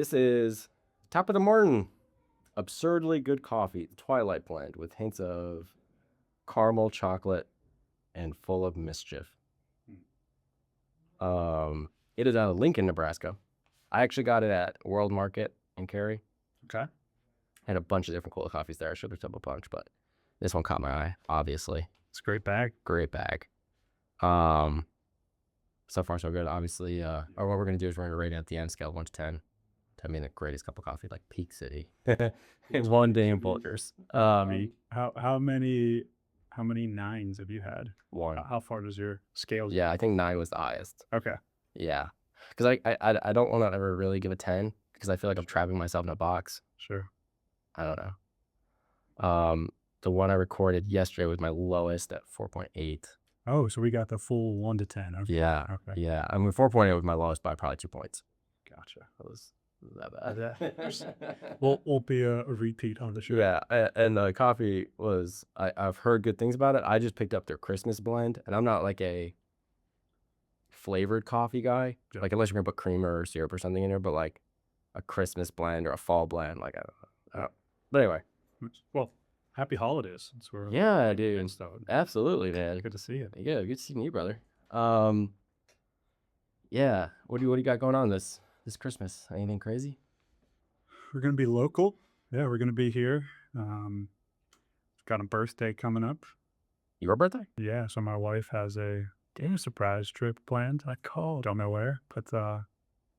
This is top of the Mornin. Absurdly good coffee, Twilight blend with hints of caramel, chocolate, and full of mischief. It is out of Lincoln, Nebraska. I actually got it at World Market in Cary. Okay. Had a bunch of different cool coffees there. I should have took a bunch, but this one caught my eye, obviously. It's a great bag. Great bag. So far so good. Obviously, or what we're gonna do is we're gonna rate it at the end, scale of 1 to 10. I mean, the greatest cup of coffee, like Peak City. In one day in Folgers. How many nines have you had? 1. How far does your scale go? Yeah, I think 9 was the highest. Okay. Yeah, because I don't want to ever really give a 10 because I feel like I'm trapping myself in a box. Sure. I don't know. The one I recorded yesterday was my lowest at 4.8. Oh, so we got the full 1 to 10. Okay. Yeah. Okay. Yeah. I mean, 4.8 was my lowest by probably 2 points. Gotcha. It was that bad. Won't be a repeat on the show. Yeah. And the coffee was, I've heard good things about it. I just picked up their Christmas blend, and I'm not like a flavored coffee guy. Yeah. Like, unless you're going to put creamer or syrup or something in there, but like a Christmas blend or a fall blend, like, I don't know. But anyway. Well, happy holidays. That's where Yeah, dude. Absolutely, man. Good to see you. Yeah, good seeing you, brother. Yeah. What do you got going on this Christmas? Anything crazy? We're gonna be local. Yeah, we're gonna be here. Got a birthday coming up. Your birthday? Yeah, so my wife has a surprise trip planned. I called, don't know where, but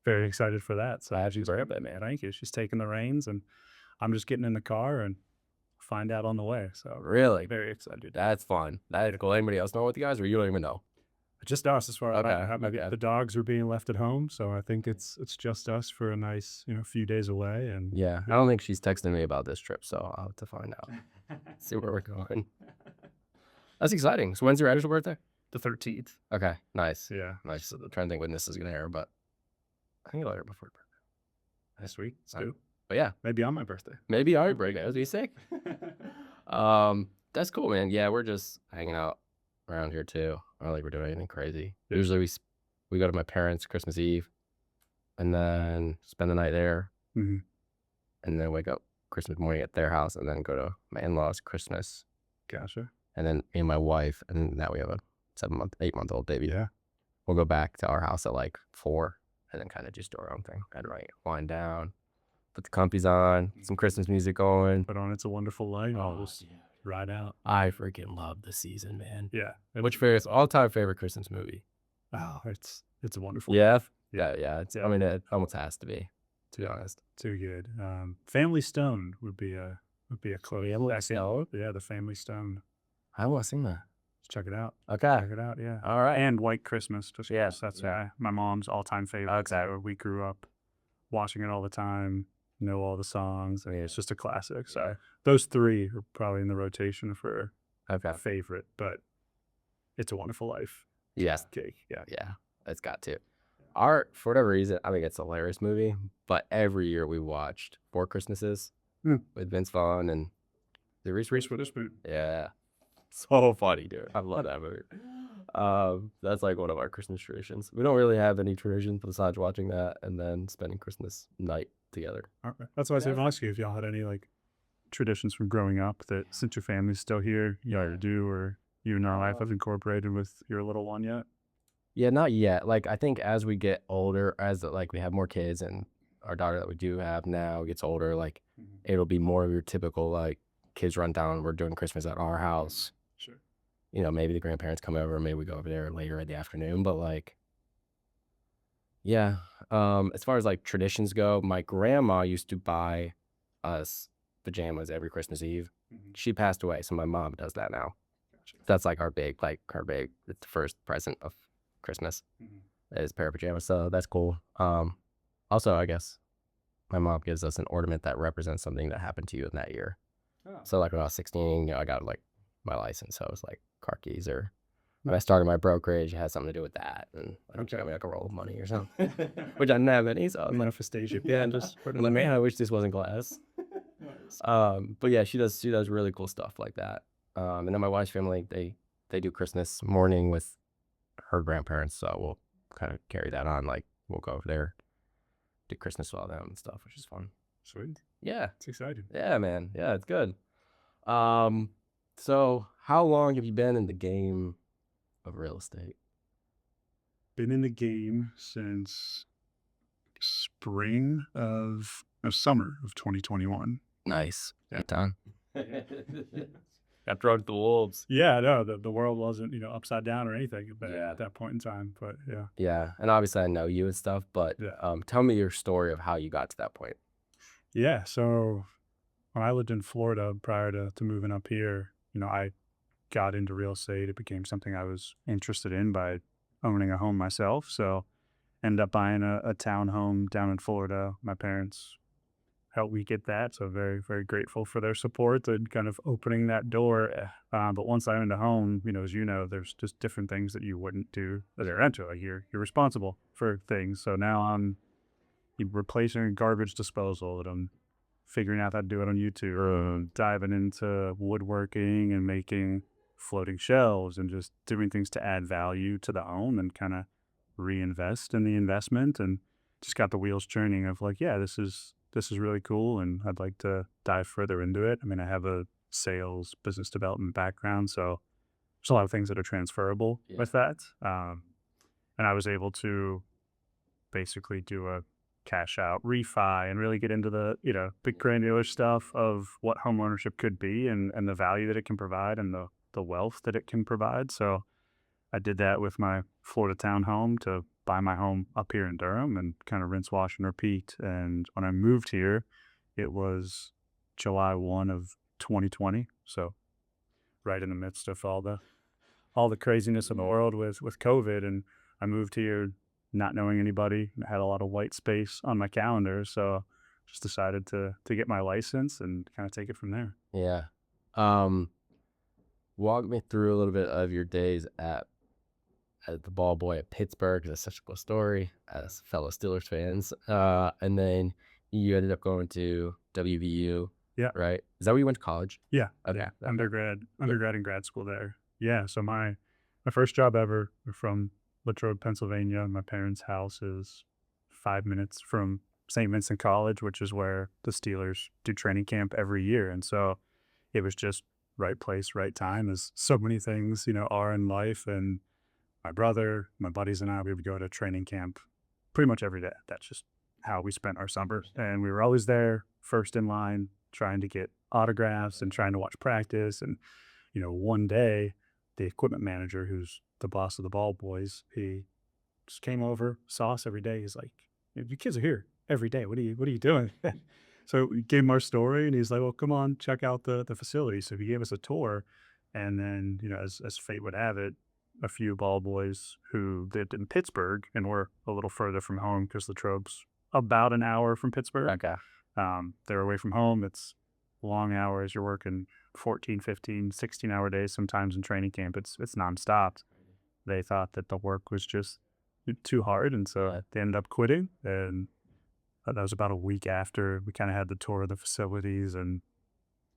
very excited for that. So Happy birthday, man. Thank you. She's taking the reins, and I'm just getting in the car and find out on the way. So Really? very excited. That's fun. That is cool. Anybody else know with you guys, or you don't even know? Just us, as far as Okay. the dogs are being left at home, so I think it's just us for a nice few days away. And Yeah, I don't think she's texting me about this trip, so I'll have to find out. See where we're going. That's exciting. So when's your actual birthday? the 13th. Okay, nice. Yeah, Nice. I'm trying to think when this is gonna air, but I think it'll air before your birthday. this week. Let's do. But yeah, Maybe on my birthday. maybe our birthday. That'd be sick. That's cool, man. Yeah, we're just hanging out around here too. I don't think we're doing anything crazy. Yeah. Usually we go to my parents' Christmas Eve, and then spend the night there, Mm-hmm. and then wake up Christmas morning at their house, and then go to my in-laws' Christmas, Gotcha. and then me and my wife, and now we have a 8-month-old baby. Yeah. We'll go back to our house at like 4, and then kind of just do our own thing. I'd wind down, put the comfies on, some Christmas music going. But on It's a Wonderful Life, I'll just dude. ride out. I freaking love the season, man. Yeah. Which favorite, all-time favorite Christmas movie? Oh, it's a wonderful. Yeah. Yeah. Yeah. Yeah. I mean, it almost has to be, to be honest. Too good. Family Stone would be a close. Family Stone? Yeah, the Family Stone. I want to sing that. Check it out. Okay. Check it out. Yeah. All right. And White Christmas. Just Yeah, that's yeah. my mom's all-time favorite. Okay. So we grew up watching it all the time. Know all the songs. I mean, it's just a classic. So those 3 are probably in the rotation for Okay. favorite. But It's a Wonderful Life. Yeah. Cake. Yeah. Yeah. It's got to. For whatever reason, I think it's a hilarious movie, but every year we watched 4 Christmases with Vince Vaughn and the Reese Witherspoon. Yeah. So funny, dude. I love that movie. That's like one of our Christmas traditions. We don't really have any traditions besides watching that and then spending Christmas night together. All right. That's why I said I'll ask you if y'all had any like traditions from growing up that since your family's still here, y'all do, or you in your life have incorporated with your little one yet? Yeah, not yet. Like, I think as we get older, as like we have more kids, and our daughter that we do have now gets older, like it'll be more of your typical like kids run down. We're doing Christmas at our house. Sure. Maybe the grandparents come over, maybe we go over there later in the afternoon. But like, yeah. As far as like traditions go, my grandma used to buy us pajamas every Christmas Eve. She passed away, so my mom does that now. Gotcha. That's like our big. It's the first present of Christmas is a pair of pajamas, so that's cool. Also, I guess my mom gives us an ornament that represents something that happened to you in that year. Oh. So like when I was 16, I got like my license, so it was like car keys, or when I started my brokerage, it had something to do with that, and like, she got me like a roll of money or something, which I didn't have any, so I was like, Manifestation. yeah, and just like, man, I wish this wasn't glass. But yeah, she does really cool stuff like that. And then my wife's family, they do Christmas morning with her grandparents, so we'll kind of carry that on. Like, we'll go over there did Christmas with them and stuff, which is fun. Sweet. Yeah. It's exciting. Yeah, man. Yeah, it's good. So how long have you been in the game of real estate? Been in the game since summer of 2021. Nice. Yeah. Good time. Got thrown to the wolves. Yeah, no, the world wasn't, upside down or anything Yeah. at that point in time. But yeah. Yeah, and obviously I know you and stuff, but Yeah. tell me your story of how you got to that point. Yeah. So when I lived in Florida prior to moving up here, I got into real estate. It became something I was interested in by owning a home myself. So ended up buying a town home down in Florida. My parents helped me get that. So very, very grateful for their support and kind of opening that door. But once I owned a home, as there's just different things that you wouldn't do as a renter. Like you're responsible for things. So now I'm replacing garbage disposal, and I'm figuring out how to do it on YouTube, or diving into woodworking and making floating shelves and just doing things to add value to the home and kind of reinvest in the investment, and just got the wheels churning of like, yeah, this is really cool and I'd like to dive further into it. I mean, I have a sales business development background, so there's a lot of things that are transferable with that. And I was able to basically do a cash out refi and really get into the big granular stuff of what home ownership could be, and the value that it can provide, and the wealth that it can provide. So I did that with my Florida townhome to buy my home up here in Durham, and kind of rinse, wash, and repeat. And when I moved here, it was July 1 of 2020. So right in the midst of all the craziness in the world with COVID. And I moved here not knowing anybody. I had a lot of white space on my calendar. So just decided to get my license and kind of take it from there. Yeah. Walk me through a little bit of your days at the ball boy at Pittsburgh, 'cause that's such a cool story as fellow Steelers fans. And then you ended up going to WVU, Yeah. right? Is that where you went to college? Yeah. Okay. Yeah. Undergrad and grad school there. Yeah. So my first job ever from Latrobe, Pennsylvania. My parents' house is 5 minutes from St. Vincent College, which is where the Steelers do training camp every year. And so it was just right place, right time, as so many things, are in life. And my brother, my buddies, and I, we would go to training camp pretty much every day. That's just how we spent our summers. And we were always there, first in line, trying to get autographs and trying to watch practice. And, one day, the equipment manager, who's the boss of the ball boys, he just came over, saw us every day. He's like, "You kids are here every day. What are you doing?" So we gave him our story, and he's like, "Well, come on, check out the facility." So he gave us a tour. And then, as fate would have it, a few ball boys who lived in Pittsburgh and were a little further from home, because Latrobe's about an hour from Pittsburgh. Okay. They're away from home. It's long hours. You're working 14, 15, 16-hour days sometimes in training camp. It's nonstop. They thought that the work was just too hard, and so they ended up quitting. And that was about a week after we kind of had the tour of the facilities, and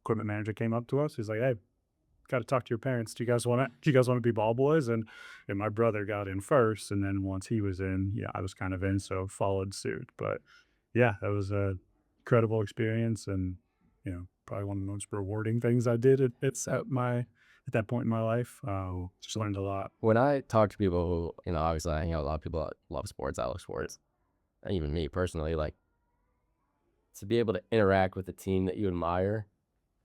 equipment manager came up to us. He's like, "Hey, got to talk to your parents. Do you guys want to be ball boys?" And my brother got in first, and then once he was in, I was kind of in, so followed suit. But yeah, that was a incredible experience, and probably one of the most rewarding things I did at that point in my life. Just learned a lot. When I talk to people who, obviously I hang out with a lot of people that love sports, I love sports, and even me personally, like, to be able to interact with a team that you admire,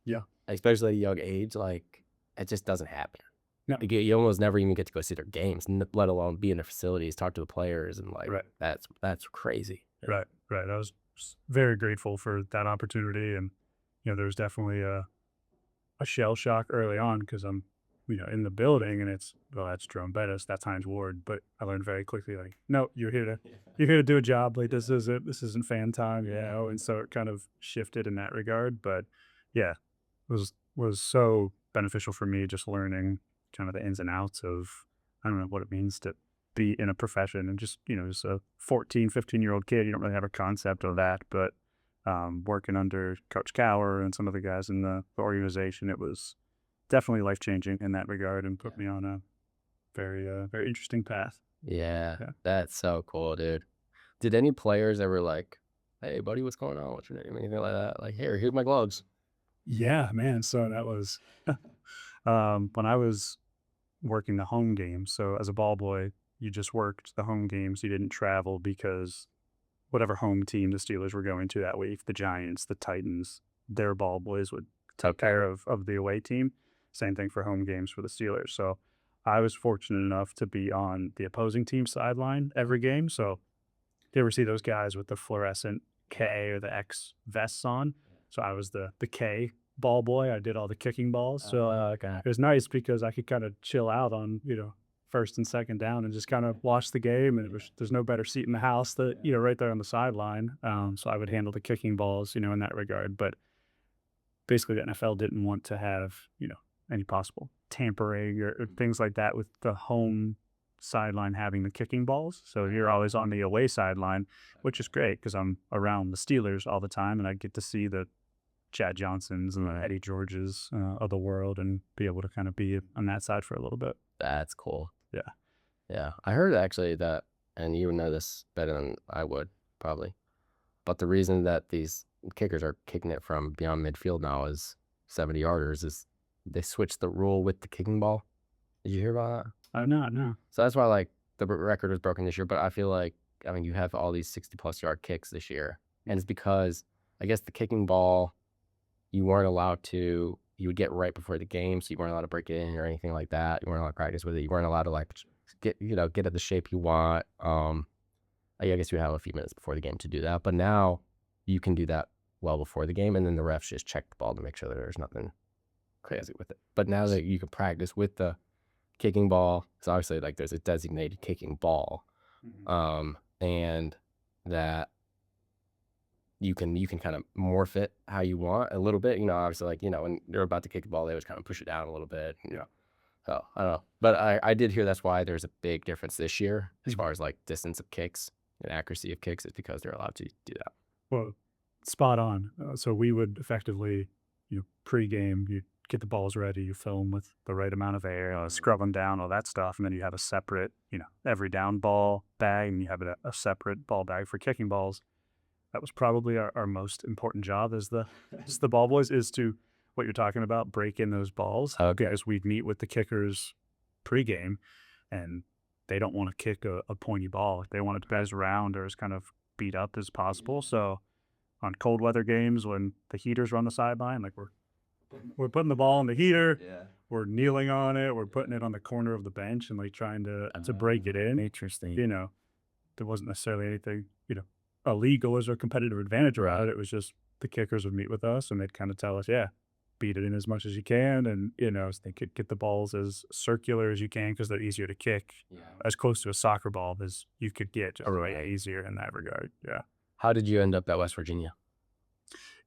Yeah. especially at a young age, like, it just doesn't happen. No. Like, you almost never even get to go see their games, let alone be in their facilities, talk to the players, and like, Right. that's crazy. Right. I was very grateful for that opportunity, and there was definitely a shell shock early on, because I'm in the building, and that's Jerome Bettis, that's Hines Ward. But I learned very quickly, like, no, you're here to do a job. Like, this isn't fan time, and so it kind of shifted in that regard. But yeah, it was so beneficial for me, just learning kind of the ins and outs of, I don't know, what it means to be in a profession. And just just a 14, 15-year-old kid, you don't really have a concept of that. But working under Coach Cower and some of the guys in the organization, it was definitely life-changing in that regard, and put me on a very, very interesting path. Yeah, Yeah. that's so cool, dude. Did any players ever like, "Hey, buddy, what's going on? What's your name?" Anything like that? Like, "Here, here's my gloves." Yeah, man. So that was when I was working the home games. So as a ball boy, you just worked the home games. You didn't travel because whatever home team the Steelers were going to that week, the Giants, the Titans, their ball boys would take care Okay. of the away team. Same thing for home games for the Steelers. So I was fortunate enough to be on the opposing team sideline every game. So you ever see those guys with the fluorescent K or the X vests on? So I was the K ball boy. I did all the kicking balls. So Okay. it was nice because I could kind of chill out on, first and second down and just kind of watch the game. And there's no better seat in the house that, right there on the sideline. So I would handle the kicking balls, in that regard. But basically the NFL didn't want to have, any possible tampering or things like that with the home sideline having the kicking balls. So you're always on the away sideline, which is great because I'm around the Steelers all the time and I get to see the Chad Johnsons and the Eddie Georges of the world and be able to kind of be on that side for a little bit. That's cool. Yeah. Yeah. I heard actually that, and you would know this better than I would, probably, but the reason that these kickers are kicking it from beyond midfield now is 70 yarders is they switched the rule with the kicking ball. Did you hear about that? I'm not, no. So that's why like the record was broken this year. But I feel like, I mean, you have all these 60-plus yard kicks this year, and it's because I guess the kicking ball you weren't allowed to. You would get right before the game, so you weren't allowed to break it in or anything like that. You weren't allowed to practice with it. You weren't allowed to like get at the shape you want. I guess you have a few minutes before the game to do that, but now you can do that well before the game, and then the refs just check the ball to make sure that there's nothing crazy with it. But now that you can practice with the kicking ball, so obviously like there's a designated kicking ball, and that you can kind of morph it how you want a little bit. Obviously like when they're about to kick the ball, they always kind of push it down a little bit. Yeah. So I don't know, but I did hear that's why there's a big difference this year as far as like distance of kicks and accuracy of kicks is because they're allowed to do that. Well, spot on. So we would effectively, pregame, you get the balls ready, you fill them with the right amount of air, scrub them down, all that stuff, and then you have a separate, every down ball bag, and you have a separate ball bag for kicking balls. That was probably our most important job as the ball boys is to what you're talking about, break in those balls. Okay. Because we'd meet with the kickers pregame, and they don't want to kick a pointy ball. They want it to be as round or as kind of beat up as possible. So on cold weather games when the heaters are on the sideline, like we're putting the ball in the heater, we're kneeling on it, we're putting it on the corner of the bench and like trying to break it in. Interesting. There wasn't necessarily anything, illegal as a competitive advantage around it. It was just the kickers would meet with us and they'd kind of tell us, yeah, beat it in as much as you can. And, so they could get the balls as circular as you can because they're easier to kick, as close to a soccer ball as you could get, or easier in that regard. Yeah. How did you end up at West Virginia?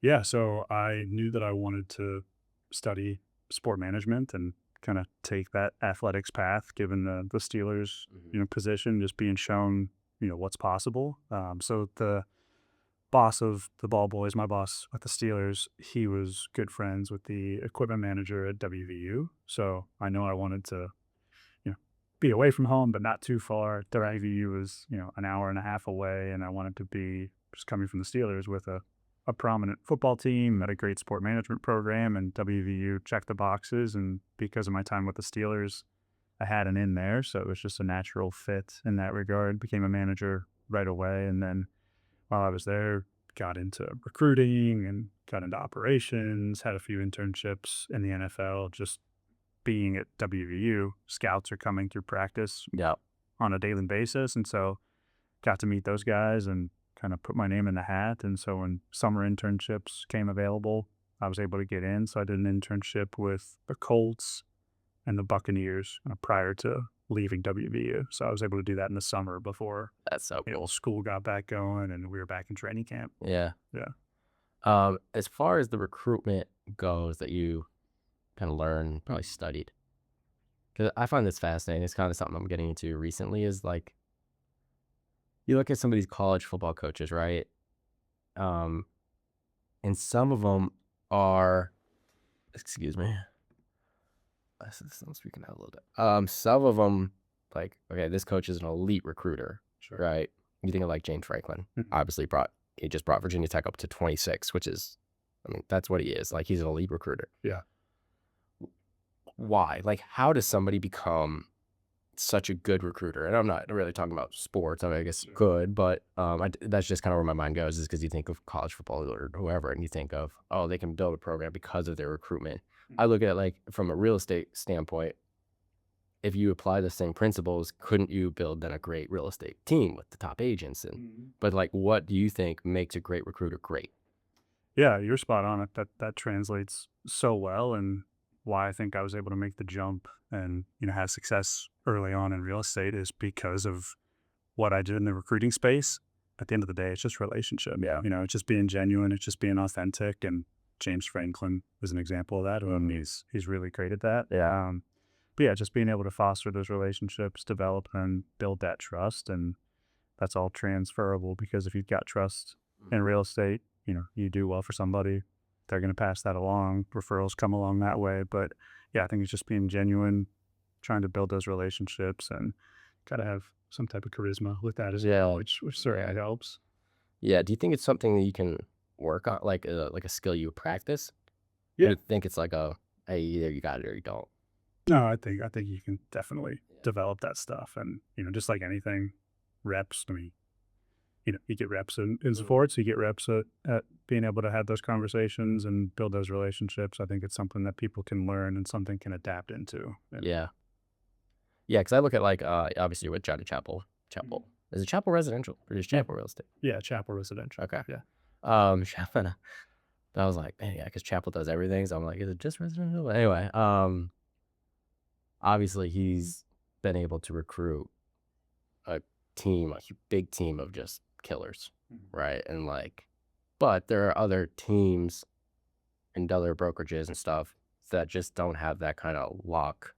Yeah. So I knew that I wanted to study sport management and kind of take that athletics path given the Steelers, position, just being shown, what's possible. So the boss of the ball boys, my boss at the Steelers, he was good friends with the equipment manager at WVU. So I know I wanted to, be away from home, but not too far. WVU was, an hour and a half away. And I wanted to be just coming from the Steelers with a prominent football team, had a great sport management program, and WVU checked the boxes. And because of my time with the Steelers, I had an in there. So it was just a natural fit in that regard. Became a manager right away. And then while I was there, got into recruiting and got into operations, had a few internships in the NFL. Just being at WVU, scouts are coming through practice on a daily basis. And so got to meet those guys and kind of put my name in the hat. And so when summer internships came available, I was able to get in. So I did an internship with the Colts and the Buccaneers prior to leaving WVU. So I was able to do that in the summer before That's so cool. school got back going and we were back in training camp. Yeah. Yeah. As far as the recruitment goes that you kind of learned, probably studied, because I find this fascinating. It's kind of something I'm getting into recently is like, you look at some of these college football coaches, right? And some of them are, excuse me, I'm speaking out a little bit. Some of them, like, okay, this coach is an elite recruiter, Sure. right? You think of like James Franklin, Mhm. obviously he just brought Virginia Tech up to 26, which is, I mean, that's what he is. Like he's an elite recruiter. Yeah. Why? Like, how does somebody become such a good recruiter? And I'm not really talking about sports. I mean, I guess Sure. good, but that's just kind of where my mind goes, is because you think of college football or whoever, and you think of, oh, they can build a program because of their recruitment. I Mhm. look at it like from a real estate standpoint. If you apply the same principles, couldn't you build then a great real estate team with the top agents? And Mhm. but like, what do you think makes a great recruiter great? Yeah, you're spot on it. That translates so well, and why I think I was able to make the jump and, have success early on in real estate is because of what I did in the recruiting space. At the end of the day, it's just relationship. Yeah. It's just being genuine, it's just being authentic. And James Franklin was an example of that. And Mhm. he's really great at that. Yeah. But yeah, just being able to foster those relationships, develop and build that trust. And that's all transferable because if you've got trust in Mhm. real estate, you do well for somebody, they're going to pass that along. Referrals come along that way. But yeah, I think it's just being genuine, trying to build those relationships and gotta have some type of charisma with that as Yeah. well, which certainly helps. Yeah. Do you think it's something that you can work on, like a skill you practice? Or do Yeah. you think it's like a, hey, either you got it or you don't? No, I think you can definitely Yeah. develop that stuff. And, just like anything, reps. I mean, you get reps in Mhm. sports, you get reps at being able to have those conversations and build those relationships. I think it's something that people can learn and something can adapt into. And Yeah. Yeah. Because I look at like obviously with Johnny Chapel. Mhm. Chapel is it Chapel residential or is Yeah. Chapel real estate? Yeah, Chapel Residential. Okay. Yeah. Chapel. I was like, man, yeah, because Chapel does everything. So I'm like, is it just residential? But anyway, obviously he's been able to recruit a big team of just killers, Mhm. right? And like, but there are other teams and other brokerages and stuff that just don't have that kind of luck.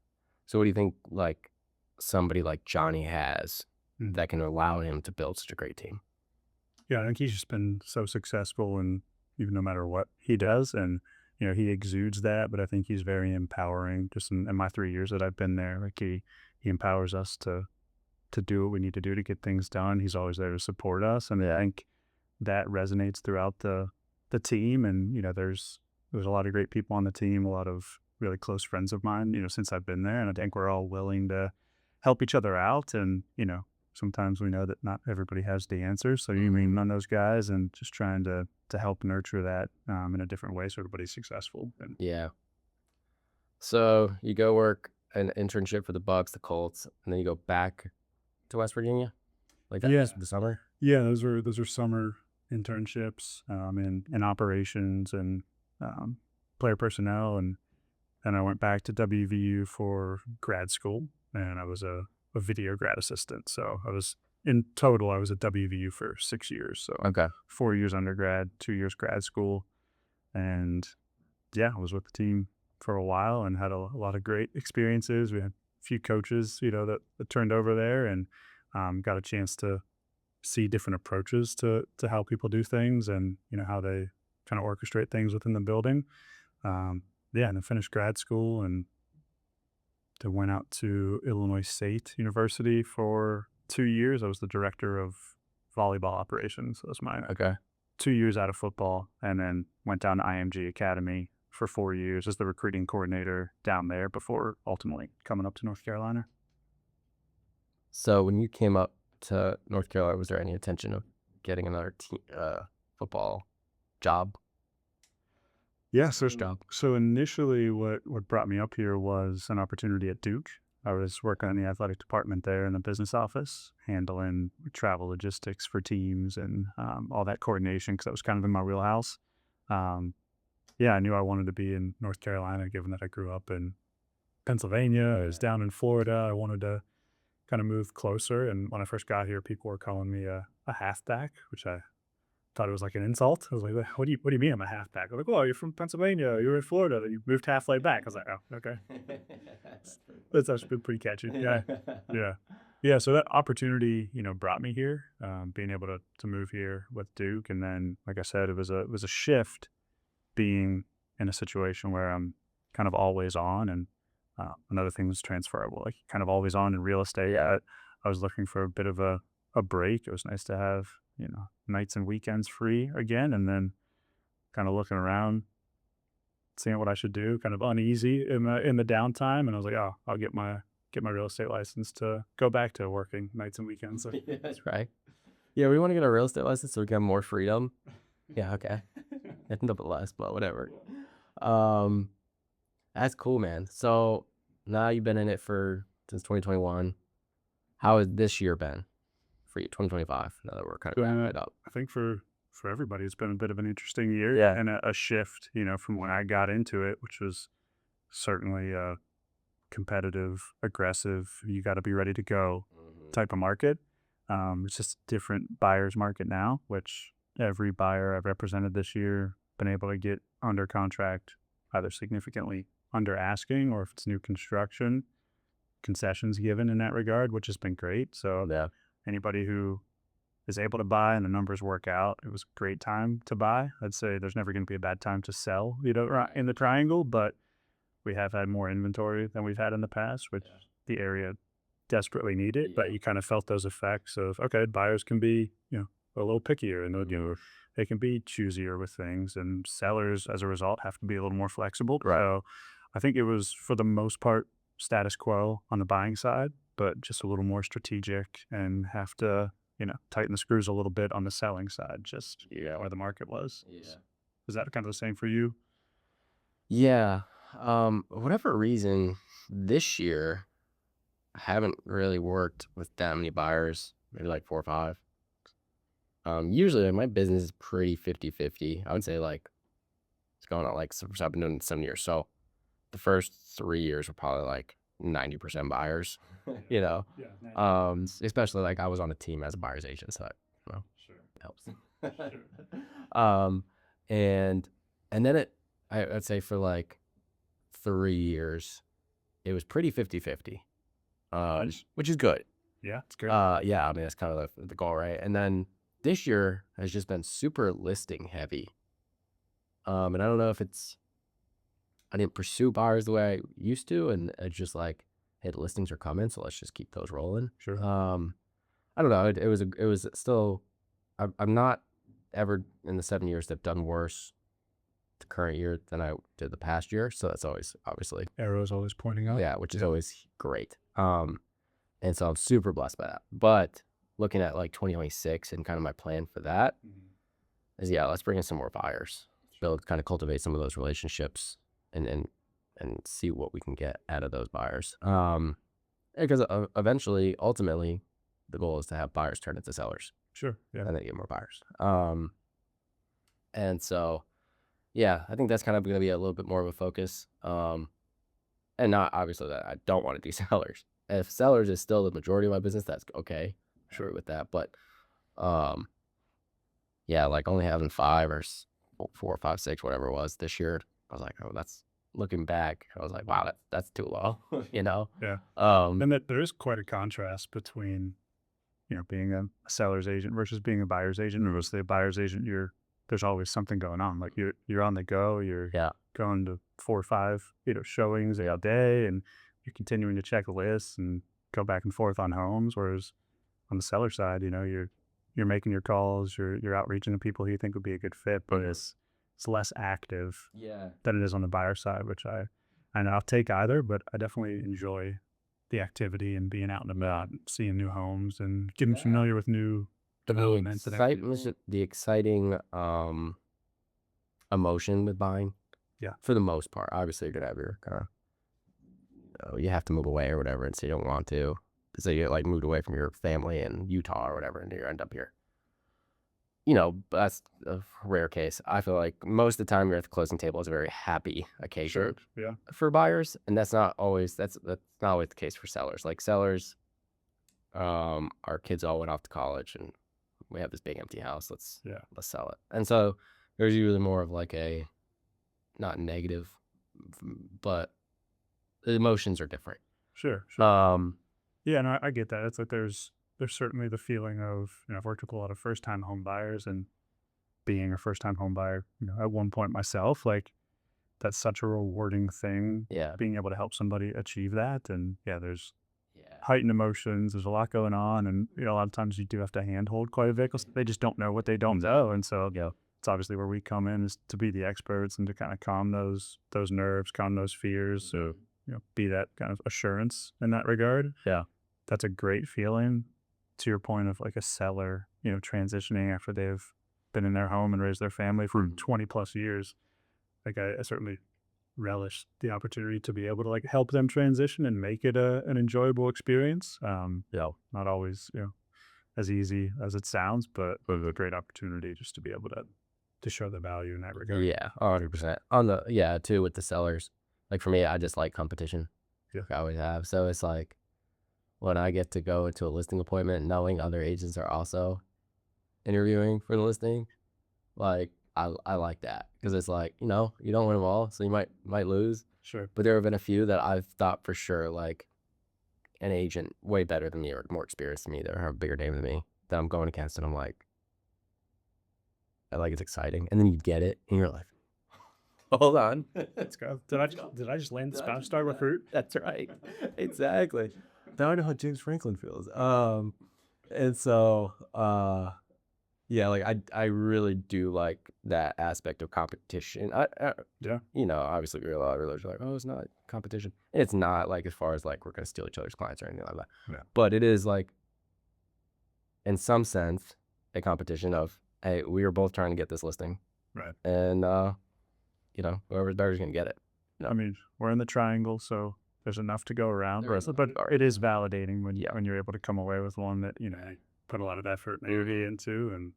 So what do you think, like, somebody like Johnny has Mhm. that can allow him to build such a great team? Yeah, I think he's just been so successful and even no matter what he does. And, he exudes that, but I think he's very empowering just in my 3 years that I've been there. Like he empowers us to do what we need to do to get things done. He's always there to support us. And I Yeah. think that resonates throughout the team. And, there's a lot of great people on the team, a lot of really close friends of mine, since I've been there. And I think we're all willing to help each other out. And, sometimes we know that not everybody has the answers. So you Mhm. mean on those guys and just trying to help nurture that in a different way so everybody's successful. And Yeah. So you go work an internship for the Bucks, the Colts, and then you go back to West Virginia like that yeah, just for the summer. yeah, those are summer internships in operations and um, player personnel. And then I went back to WVU for grad school, and I was a video grad assistant. So in total, I was at WVU for 6 years. So Okay. 4 years undergrad, 2 years grad school. And yeah, I was with the team for a while and had a lot of great experiences. We had a few coaches, that turned over there and got a chance to see different approaches to how people do things and, how they kind of orchestrate things within the building. Um, yeah, and then finished grad school and then went out to Illinois State University for 2 years. I was the director of volleyball operations. So that's my Okay. 2 years out of football, and then went down to IMG Academy for 4 years as the recruiting coordinator down there before ultimately coming up to North Carolina. So when you came up to North Carolina, was there any intention of getting another football job? Yeah, First job. so initially what brought me up here was an opportunity at Duke. I was working in the athletic department there in the business office, handling travel logistics for teams and all that coordination because that was kind of in my wheelhouse. Um, yeah, I knew I wanted to be in North Carolina, given that I grew up in Pennsylvania. I was down in Florida. I wanted to kind of move closer. And when I first got here, people were calling me a halfback, which I thought it was like an insult. I was like, what do you mean I'm a halfback? They're like, oh, you're from Pennsylvania. You were in Florida. Then you moved halfway back. I was like, oh, okay. That's pretty That's actually pretty catchy. funny. Yeah. Yeah. Yeah. So that opportunity, brought me here, being able to move here with Duke. And then, like I said, it was a shift being in a situation where I'm kind of always on and another thing was transferable, like kind of always on in real estate. I was looking for a bit of a a break. It was nice to have, nights and weekends free again, and then kind of looking around, seeing what I should do, kind of uneasy in the downtime, and I was like, oh, I'll get my real estate license to go back to working nights and weekends. So, Yeah, that's right. Yeah, we want to get a real estate license so we can have more freedom. Yeah, okay. End up with less, but whatever. Um, that's cool, man. So now you've been in it since 2021. How has this year been for you, 2025? Now that we're kind of wrapping it up. I think for everybody, it's been a bit of an interesting year, Yeah. and a shift, from when I got into it, which was certainly competitive, aggressive, you got to be ready to go type of market. It's just a different buyer's market now, which every buyer I've represented this year been able to get under contract either significantly under asking, or if it's new construction, concessions given in that regard, which has been great. So Yeah. anybody who is able to buy and the numbers work out, it was a great time to buy. I'd say there's never going to be a bad time to sell, in the triangle, but we have had more inventory than we've had in the past, which the area desperately needed. But you kind of felt those effects of, okay, buyers can be, a little pickier, and they can be choosier with things, and sellers as a result have to be a little more flexible. Right. So I think it was for the most part status quo on the buying side, but just a little more strategic, and have to, tighten the screws a little bit on the selling side, just where the market was. Yeah. Is that kind of the same for you? Yeah. Whatever reason, this year I haven't really worked with that many buyers, maybe like 4 or 5. Usually like, my business is pretty 50-50. I would say like it's going on like, so I've been doing it 7 years. So the first 3 years were probably like 90% buyers, you know. Yeah. Especially like I was on a team as a buyer's agent, so that, Sure. helps. Sure. Um, and then I'd say for like 3 years, it was pretty 50-50, Nice. which is good. Yeah, it's good. Yeah, I mean, that's kind of the goal, right? And then this year has just been super listing heavy. And I don't know if I didn't pursue buyers the way I used to, and it's just like, hey, the listings are coming, so let's just keep those rolling. Sure. I don't know. It was still. I'm not ever in the 7 years that have done worse the current year than I did the past year. So that's always obviously, Arrow's always pointing up. yeah, which is always great. And so I'm super blessed by that. But looking at like 2026 and kind of my plan for that is, yeah, let's bring in some more buyers, kind of cultivate some of those relationships, and see what we can get out of those buyers. Because eventually, ultimately, the goal is to have buyers turn into sellers, Sure. Yeah. and then get more buyers. And so, yeah, I think that's kind of going to be a little bit more of a focus. And not obviously that I don't want to do sellers. If sellers is still the majority of my business, that's okay. Sure with that. But, yeah, like only having 5 or 4, 5, 6, whatever it was this year, I was like, oh, that's looking back. I was like, wow, that's too low, you know? Yeah. Um, And that there is quite a contrast between, being a seller's agent versus being a buyer's agent. Or was the buyer's agent, there's always something going on. Like you're on the go, you're yeah, going to 4 or 5, showings a day, and you're continuing to check lists and go back and forth on homes. Whereas on the seller side, you're making your calls, you're outreaching to people who you think would be a good fit, but it's less active yeah. than it is on the buyer side, which and I'll take either, but I definitely enjoy the activity and being out and about, and seeing new homes and getting familiar with new developments. The exciting emotion with buying. Yeah. For the most part. Obviously, you're gonna have your kind of, you have to move away or whatever, and so you don't want to. So you like moved away from your family in Utah or whatever, and you end up here. But that's a rare case. I feel like most of the time you're at the closing table is a very happy occasion Yeah. for buyers, and that's not always the case for sellers. Like sellers, our kids all went off to college, and we have this big empty house. Let's sell it. And so there's usually more of like a, not negative, but the emotions are different. Sure. Yeah, no, I get that. It's like there's certainly the feeling of, I've worked with a lot of first time home buyers, and being a first time home buyer, at one point myself, like that's such a rewarding thing. Yeah. Being able to help somebody achieve that. And yeah, there's heightened emotions. There's a lot going on, and a lot of times you do have to handhold quite a bit 'cause they just don't know what they don't know, and so Yeah. it's obviously where we come in is to be the experts and to kind of calm those nerves, calm those fears. So be that kind of assurance in that regard. Yeah. That's a great feeling. To your point of like a seller, transitioning after they've been in their home and raised their family for 20 plus years. Like I certainly relish the opportunity to be able to like help them transition and make it an enjoyable experience. Yeah. Not always, as easy as it sounds, but a great opportunity just to be able to show the value in that regard. Yeah, 100%. On the yeah, too, with the sellers. Like, for me, I just like competition. Yeah. Like I always have. So it's like, when I get to go into a listing appointment knowing other agents are also interviewing for the listing, like, I like that because it's like, you don't win them all, so you might lose. Sure. But there have been a few that I've thought for sure, like, an agent way better than me or more experienced than me that have a bigger name than me that I'm going against, and I'm like, it's exciting. And then you get it, and you're like, hold on. Let's go. Did I just land the spouse star recruit? That's right. Exactly. Now I know how James Franklin feels. And so, yeah, like I really do like that aspect of competition. Yeah. Obviously we a lot of religions are like, oh, it's not competition. It's not like as far as like we're gonna steal each other's clients or anything like that. Yeah. But it is like, in some sense, a competition of, hey, we are both trying to get this listing, Right. and whoever's better is gonna get it. I mean, we're in the triangle, so there's enough to go around. There is But enough. it is validating when Yeah. when you're able to come away with one that put a lot of effort and energy into, and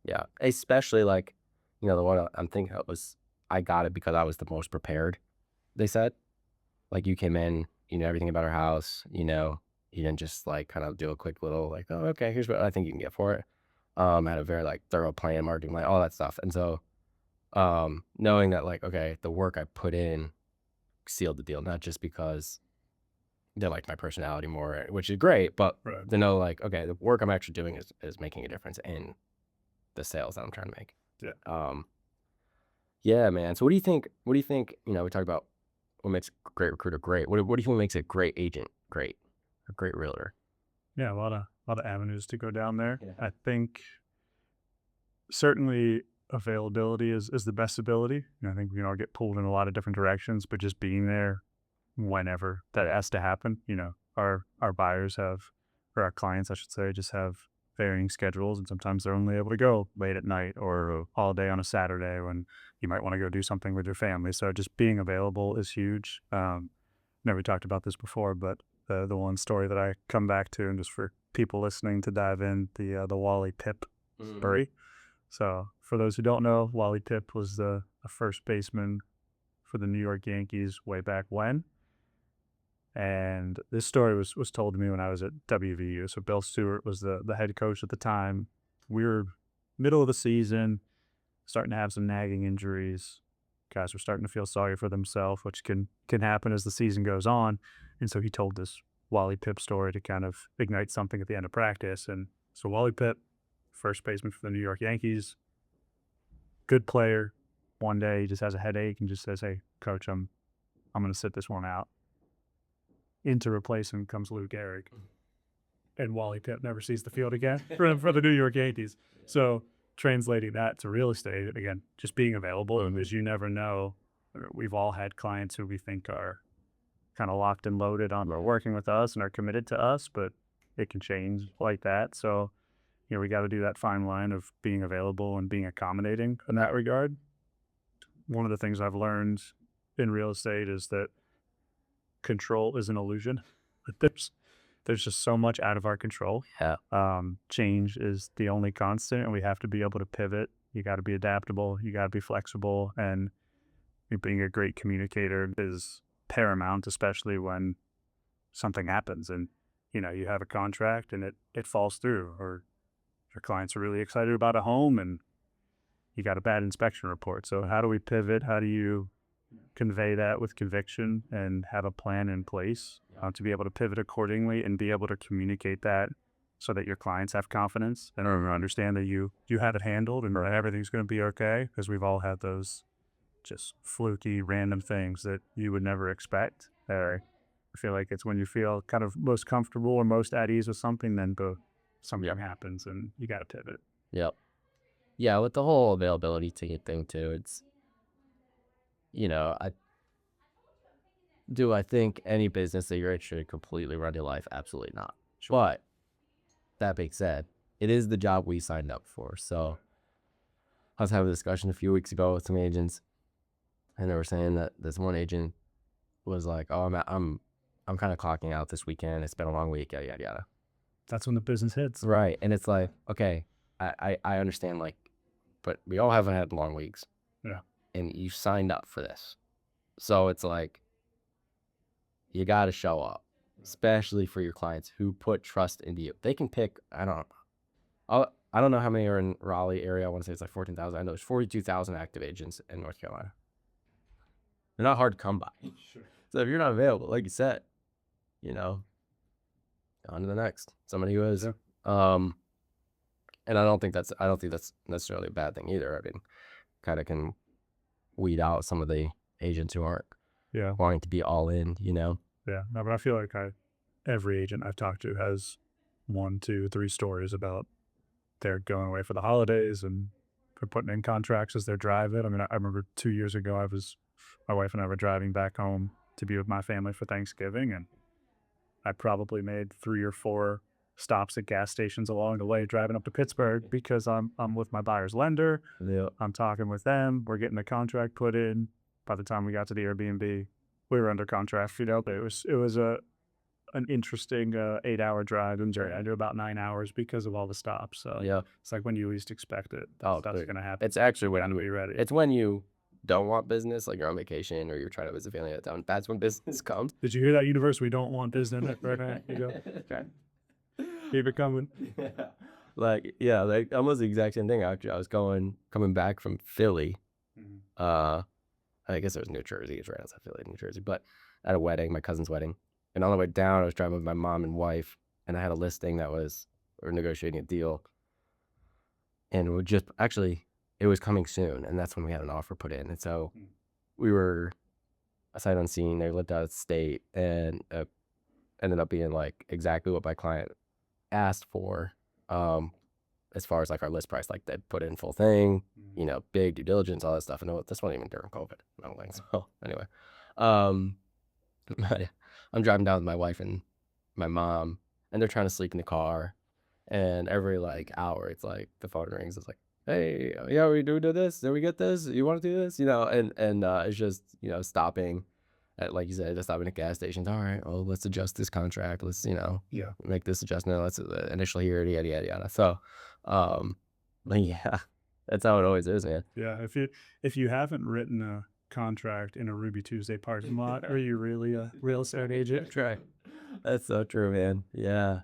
Yeah, especially like, the one I'm thinking of was, I got it because I was the most prepared. They said, like, you came in, you know everything about our house, you didn't just like kind of do a quick little like, oh, okay, here's what I think you can get for it. Had a very like thorough plan, marketing, like all that stuff, and so, knowing that like, okay, the work I put in sealed the deal, not just because they like my personality more, which is great, but right. to know like, okay, the work I'm actually doing is making a difference in the sales that I'm trying to make. Yeah. Yeah, man. So what do you think? What do you think? We talked about what makes a great recruiter great. What do you think makes a great agent great? A great realtor? Yeah, a lot of avenues to go down there. Yeah. I think certainly availability is the best ability. I think get pulled in a lot of different directions, but just being there whenever that has to happen. Our buyers have, or our clients, I should say, just have varying schedules, and sometimes they're only able to go late at night or a holiday on a Saturday when you might want to go do something with your family. So just being available is huge. Never talked about this before, but the one story that I come back to, and just for people listening to dive in, the Wally Pipp story. So for those who don't know, Wally Pipp was the first baseman for the New York Yankees way back when. And this story was told to me when I was at WVU. So Bill Stewart was the head coach at the time. We were middle of the season, starting to have some nagging injuries. Guys were starting to feel sorry for themselves, which can happen as the season goes on. And so he told this Wally Pipp story to kind of ignite something at the end of practice. And so Wally Pipp, first baseman for the New York Yankees, good player. One day he just has a headache and just says, "Hey, coach, I'm going to sit this one out." In to replace him comes Lou Gehrig, and Wally Pipp never sees the field again for the New York Yankees. So translating that to real estate, again, just being available, because you never know. We've all had clients who we think are kind of locked and loaded on or working with us and are committed to us, but it can change like that. So, we got to do that fine line of being available and being accommodating in that regard. One of the things I've learned in real estate is that control is an illusion. There's just so much out of our control. Yeah. Change is the only constant, and we have to be able to pivot. You got to be adaptable. You got to be flexible, and being a great communicator is paramount, especially when something happens and you have a contract and it falls through, or your clients are really excited about a home and you got a bad inspection report. So how do we pivot? How do you convey that with conviction and have a plan in place to be able to pivot accordingly and be able to communicate that so that your clients have confidence and understand that you have it handled and everything's going to be okay? Because we've all had those just fluky, random things that you would never expect. I feel like it's when you feel kind of most comfortable or most at ease with something, then boom, something happens and you got to pivot. Yep. Yeah, with the whole availability ticket thing too, it's, I think any business that you're in should completely run your life? Absolutely not. But that being said, it is the job we signed up for. So I was having a discussion a few weeks ago with some agents, and they were saying that this one agent was like, "Oh, I'm kind of clocking out this weekend. It's been a long week, yada yada yada." That's when the business hits. Right, and it's like, okay, I understand, like, but we all haven't had long weeks, Yeah. and you signed up for this, so it's like you got to show up, especially for your clients who put trust into you. They can pick. I don't know how many are in Raleigh area. I want to say it's like 14,000. I know there's 42,000 active agents in North Carolina. They're not hard to come by. Sure. So if you're not available, like you said, you know, on to the next. Somebody who is. Yeah. And I don't think that's necessarily a bad thing either. I mean, kind of can weed out some of the agents who aren't Yeah. wanting to be all in, Yeah. No, but I feel like every agent I've talked to has 1, 2, 3 stories about they're going away for the holidays and they're putting in contracts as they're driving. I mean, I remember 2 years ago, my wife and I were driving back home to be with my family for Thanksgiving, and I probably made 3 or 4 stops at gas stations along the way driving up to Pittsburgh because I'm with my buyer's lender. Yeah. I'm talking with them. We're getting the contract put in. By the time we got to the Airbnb, we were under contract. But it was an interesting 8-hour drive and journey. I do about 9 hours because of all the stops. So Yeah. it's like when you least expect it. Oh, That's dude. going to happen. It's actually when you're ready. It's when you don't want business, like you're on vacation or you're trying to visit family out of town. That's when business comes. Did you hear that, universe? We don't want business right now. You go. Okay. Keep it coming. Like almost the exact same thing. Actually, I was coming back from Philly. I guess it was New Jersey. It's right outside Philly, New Jersey. But at a wedding, my cousin's wedding, and on the way down, I was driving with my mom and wife, and I had a listing we were negotiating a deal, and it was coming soon, and that's when we had an offer put in, and so we were a sight unseen. They lived out of state, and ended up being like exactly what my client asked for, as far as like our list price. Like they put in full thing, big due diligence, all that stuff. And this wasn't even during COVID, I don't think so. Anyway, I'm driving down with my wife and my mom, and they're trying to sleep in the car, and every like hour it's like the phone rings. It's like, hey, yeah, we do this, did we get this, you want to do this, and it's just stopping at, like you said, just stopping at gas stations. All right, well, let's adjust this contract, let's make this adjustment, let's initial here, yada yada yada. So but yeah, that's how it always is, man. Yeah, if you haven't written a contract in a Ruby Tuesday parking lot, are you really a real estate agent? Right. That's so true, man. Yeah.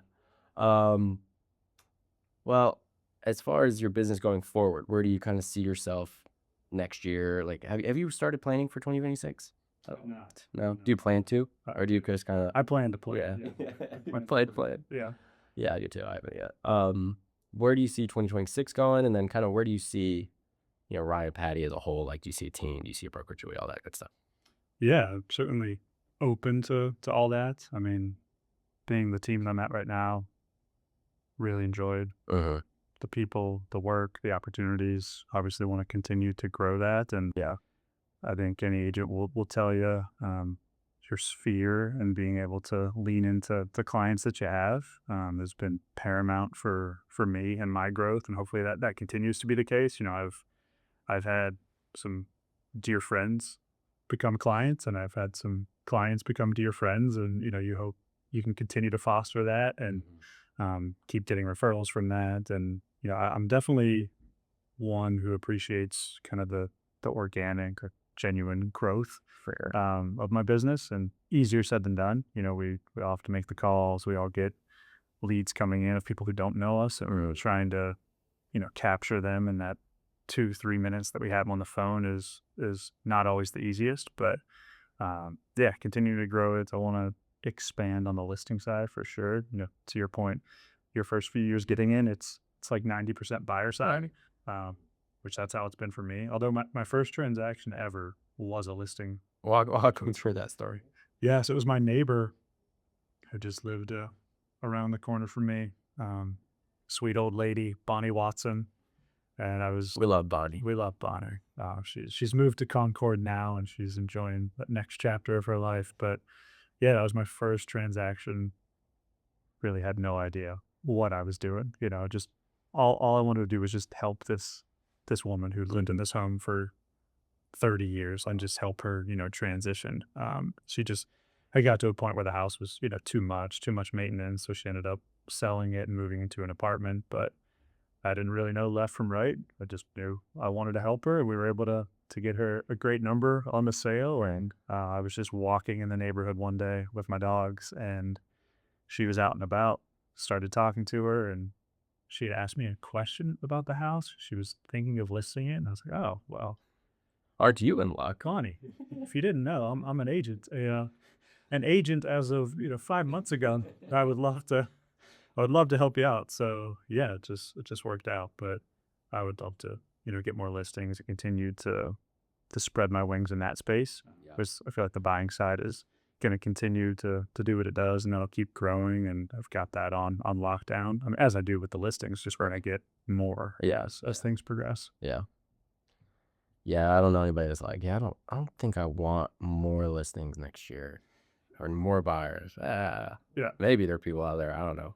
Well, as far as your business going forward, where do you kind of see yourself next year? Like, have you started planning for 2026? Not. No. Do you plan to, or do you just kind of? I plan to play. Yeah. I Plan. Yeah. Yeah, you too. I haven't yet. Where do you see 2026 going, and then kind of where do you see, Ryan Patty as a whole? Like, do you see a team? Do you see a brokerage? All that good stuff. Yeah, certainly open to all that. I mean, being the team that I'm at right now, really enjoyed the people, the work, the opportunities. Obviously, want to continue to grow that, and yeah, I think any agent will tell you your sphere and being able to lean into the clients that you have has been paramount for me and my growth, and hopefully that continues to be the case. I've had some dear friends become clients, and I've had some clients become dear friends, and you hope you can continue to foster that and keep getting referrals from that. And I'm definitely one who appreciates kind of the organic or genuine growth of my business, and easier said than done. We all have to make the calls. We all get leads coming in of people who don't know us, and we're trying to capture them, and that 2-3 minutes that we have on the phone is not always the easiest. But yeah, continue to grow it. I want to expand on the listing side for sure. To your point, your first few years getting in, it's like 90% buyer side, which that's how it's been for me. Although my first transaction ever was a listing. Walk me through that story. Yeah, so it was my neighbor who just lived around the corner from me. Sweet old lady, Bonnie Watson. And We love Bonnie. we love Bonnie. She's moved to Concord now and she's enjoying the next chapter of her life. But yeah, that was my first transaction. Really had no idea what I was doing. Just all I wanted to do was just help this woman who lived in this home for 30 years and just help her, transition. She just I got to a point where the house was, too much maintenance. So she ended up selling it and moving into an apartment. But I didn't really know left from right. I just knew I wanted to help her, and we were able to get her a great number on the sale. And I was just walking in the neighborhood one day with my dogs, and she was out and about. Started talking to her, and she had asked me a question about the house. She was thinking of listing it, and I was like, "Oh, well, Aren't you in luck? Connie, if you didn't know, I'm an agent. An agent as of 5 months ago. I would love to I would love to help you out." So yeah, it just worked out. But I would love to, get more listings and continue to spread my wings in that space. Yeah. Because I feel like the buying side is gonna continue to do what it does, and it'll keep growing. And I've got that on lockdown. I mean, as I do with the listings, just where I get more Yeah. as things progress. Yeah. Yeah, I don't know anybody that's like, yeah, I don't think I want more listings next year or more buyers. Yeah. Maybe there are people out there. I don't know.